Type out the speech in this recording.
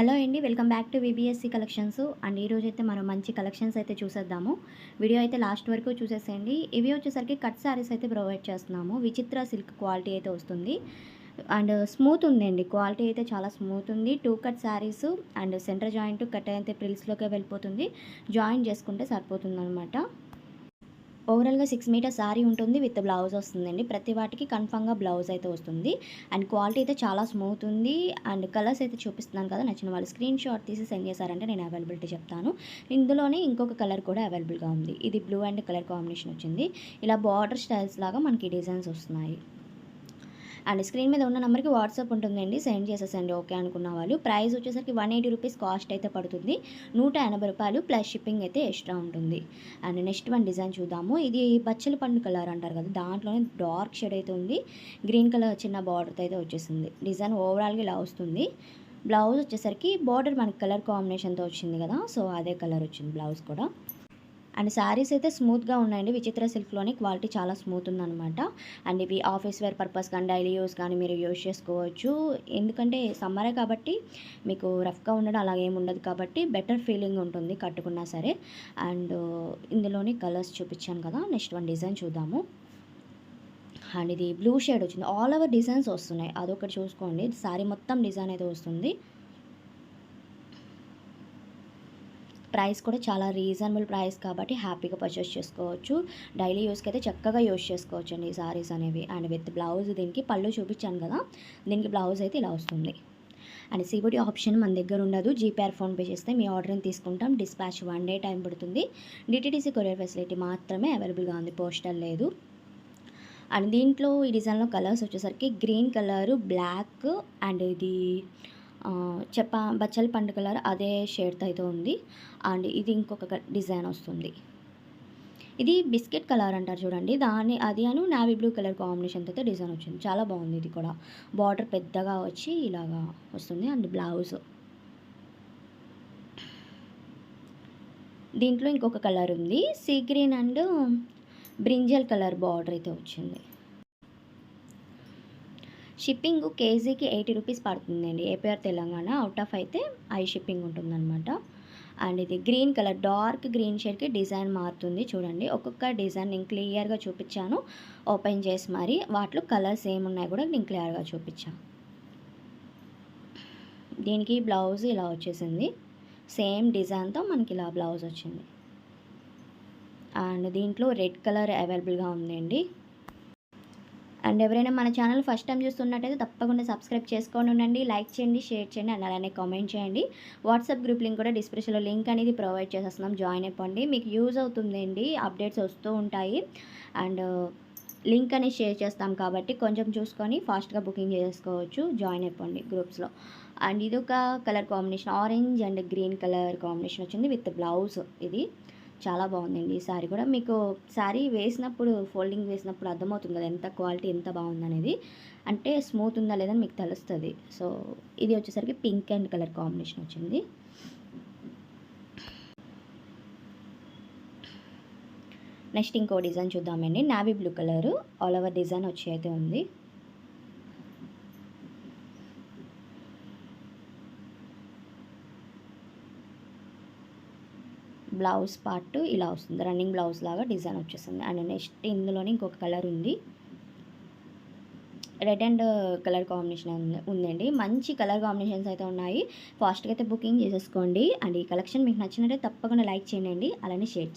Hello అండి, welcome back to VBSC collections. And ఈరోజు అయితే మనం మంచి కలెక్షన్స్ అయితే చూసేద్దాము. వీడియో అయితే లాస్ట్ వరకు చూసేసేయండి. ఇవి వచ్చేసరికి కట్ శారీస్ అయితే ప్రొవైడ్ చేస్తున్నాము. విచిత్ర సిల్క్ క్వాలిటీ అయితే వస్తుంది. అండ్ స్మూత్ ఉందండి, క్వాలిటీ అయితే చాలా స్మూత్ ఉంది. 2 cut saris and centre joint cut అయితే ప్రిల్స్లోకే వెళ్ళిపోతుంది. జాయిన్ చేసుకుంటే సరిపోతుంది అనమాట. ఓవరాల్గా 6 మీటర్స్ శారీ ఉంటుంది, విత్ బ్లౌజ్ వస్తుందండి. ప్రతి వాటికి కన్ఫామ్గా బ్లౌజ్ అయితే వస్తుంది. అండ్ క్వాలిటీ అయితే చాలా స్మూత్ ఉంది. అండ్ కలర్స్ అయితే చూపిస్తున్నాను కదా, నచ్చిన వాళ్ళు స్క్రీన్ షాట్ తీసి సెండ్ చేశారంటే నేను అవైలబిలిటీ చెప్తాను. ఇందులోనే ఇంకొక కలర్ కూడా అవైలబుల్గా ఉంది. ఇది బ్లూ అండ్ కలర్ కాంబినేషన్ వచ్చింది. ఇలా బార్డర్ స్టైల్స్ లాగా మనకి డిజైన్స్ వస్తున్నాయి. అండ్ స్క్రీన్ మీద ఉన్న నెంబర్కి వాట్సాప్ ఉంటుందండి, సెండ్ చేసేసండి ఓకే అనుకున్న వాళ్ళు. ప్రైస్ వచ్చేసరికి 180 రూపీస్ కాస్ట్ అయితే పడుతుంది. 180 రూపాయలు ప్లస్ షిప్పింగ్ అయితే ఎక్స్ట్రా ఉంటుంది. అండ్ నెక్స్ట్ వన్ డిజైన్ చూద్దాము. ఇది బచ్చల పండు కలర్ అంటారు కదా, దాంట్లోనే డార్క్ షేడ్ అయితే ఉంది. గ్రీన్ కలర్ చిన్న బార్డర్తో అయితే వచ్చేసింది. డిజైన్ ఓవరాల్గా ఇలా వస్తుంది. బ్లౌజ్ వచ్చేసరికి బార్డర్ మనకి కలర్ కాంబినేషన్తో వచ్చింది కదా, సో అదే కలర్ వచ్చింది బ్లౌజ్ కూడా. అండ్ శారీస్ అయితే స్మూత్గా ఉన్నాయండి. విచిత్ర సిల్క్లోని క్వాలిటీ చాలా స్మూత్ ఉందన్నమాట. అండ్ ఇవి ఆఫీస్ వేర్ పర్పస్ కానీ డైలీ యూస్ కానీ మీరు యూస్ చేసుకోవచ్చు. ఎందుకంటే సమ్మరే కాబట్టి మీకు రఫ్గా ఉండడం అలా ఏమి ఉండదు కాబట్టి బెటర్ ఫీలింగ్ ఉంటుంది కట్టుకున్నా సరే. అండ్ ఇందులోని కలర్స్ చూపించాను కదా, నెక్స్ట్ వన్ డిజైన్ చూద్దాము. అండ్ ఇది బ్లూ షేడ్ వచ్చింది. ఆల్ ఓవర్ డిజైన్స్ వస్తున్నాయి, అదొకటి చూసుకోండి. శారీ మొత్తం డిజైన్ అయితే వస్తుంది. ప్రైస్ కూడా చాలా రీజనబుల్ ప్రైస్ కాబట్టి హ్యాపీగా పర్చేస్ చేసుకోవచ్చు. డైలీ యూస్కి అయితే చక్కగా యూస్ చేసుకోవచ్చు అండి ఈ సారీస్ అనేవి. అండ్ విత్ బ్లౌజ్, దీనికి పళ్ళు చూపించాను కదా, దీనికి బ్లౌజ్ అయితే ఇలా వస్తుంది. అండ్ సిబిడి ఆప్షన్ మన దగ్గర ఉండదు. జీపే ఆర్ ఫోన్పే చేస్తే మీ ఆర్డర్ని తీసుకుంటాం. డిస్పాచ్ 1 డే టైం పడుతుంది. డిటీడీసీ కొరియర్ ఫెసిలిటీ మాత్రమే అవైలబుల్గా ఉంది, పోస్టల్ లేదు. అండ్ దీంట్లో ఈ డిజైన్లో కలర్స్ వచ్చేసరికి గ్రీన్ కలరు, బ్లాక్ అండ్ ఇది బచ్చల పండు కలర్ అదే షేడ్తో అయితే ఉంది. అండ్ ఇది ఇంకొక డిజైన్ వస్తుంది. ఇది బిస్కెట్ కలర్ అంటారు చూడండి, అది నావీ బ్లూ కలర్ కాంబినేషన్తో అయితే డిజైన్ వచ్చింది. చాలా బాగుంది. ఇది కూడా బార్డర్ పెద్దగా వచ్చి ఇలాగా వస్తుంది. అండ్ బ్లౌజ్ దీంట్లో ఇంకొక కలర్ ఉంది, sea green and brinjal colour border అయితే వచ్చింది. షిప్పింగ్ కేజీకి 80 రూపీస్ పడుతుందండి. ఏపీఆర్ తెలంగాణ, అవుట్ ఆఫ్ అయితే షిప్పింగ్ ఉంటుందన్నమాట. అండ్ ఇది గ్రీన్ కలర్, డార్క్ గ్రీన్ షేడ్కి డిజైన్ మారుతుంది చూడండి. ఒక్కొక్క డిజైన్ నేను క్లియర్గా చూపించాను ఓపెన్ చేసి, మరి వాటిలో కలర్స్ ఏమున్నాయి కూడా నేను క్లియర్గా చూపించాను. దీనికి బ్లౌజ్ ఇలా వచ్చేసింది. సేమ్ డిజైన్తో మనకి ఇలా బ్లౌజ్ వచ్చింది. అండ్ దీంట్లో రెడ్ కలర్ అవైలబుల్గా ఉందండి. అండ్ ఎవరైనా మన ఛానల్ ఫస్ట్ టైం చూస్తున్నట్టయితే తప్పకుండా సబ్స్క్రైబ్ చేసుకొని ఉండండి, లైక్ చేయండి, షేర్ చేయండి, అండ్ అలానే కామెంట్ చేయండి. వాట్సాప్ గ్రూప్ లింక్ కూడా డిస్క్రిప్షన్లో లింక్ అనేది ప్రొవైడ్ చేసేస్తున్నాం, జాయిన్ అయిపోండి. మీకు యూజ్ అవుతుందండి, అప్డేట్స్ వస్తూ ఉంటాయి. అండ్ లింక్ అనేది షేర్ చేస్తాం కాబట్టి కొంచెం చూసుకొని ఫాస్ట్గా బుకింగ్ చేసుకోవచ్చు. జాయిన్ అయిపోండి గ్రూప్స్లో. అండ్ ఇది ఒక colour combination, orange and green colour combination వచ్చింది విత్ బ్లౌజ్. ఇది చాలా బాగుందండి. ఈ శారీ కూడా మీకు శారీ వేసినప్పుడు, ఫోల్డింగ్ వేసినప్పుడు అర్థమవుతుంది కదా ఎంత క్వాలిటీ ఎంత బాగుందనేది. అంటే స్మూత్ ఉందా లేదని మీకు తెలుస్తుంది. సో ఇది వచ్చేసరికి పింక్ అండ్ కలర్ కాంబినేషన్ వచ్చింది. నెక్స్ట్ ఇంకో డిజైన్ చూద్దామండి. Navy blue colour all over design వచ్చి అయితే ఉంది. బ్లౌజ్ పార్ట్ ఇలా వస్తుంది, రన్నింగ్ బ్లౌజ్ లాగా డిజైన్ వచ్చేస్తుంది. అండ్ నెక్స్ట్ ఇందులోనే ఇంకొక కలర్ ఉంది, రెడ్ అండ్ కలర్ కాంబినేషన్ ఉందండి. మంచి కలర్ కాంబినేషన్స్ అయితే ఉన్నాయి. ఫాస్ట్గా అయితే బుకింగ్ చేసేసుకోండి. అండ్ ఈ కలెక్షన్ మీకు నచ్చినట్టే తప్పకుండా లైక్ చేయండి, అలానే షేర్ చేయండి.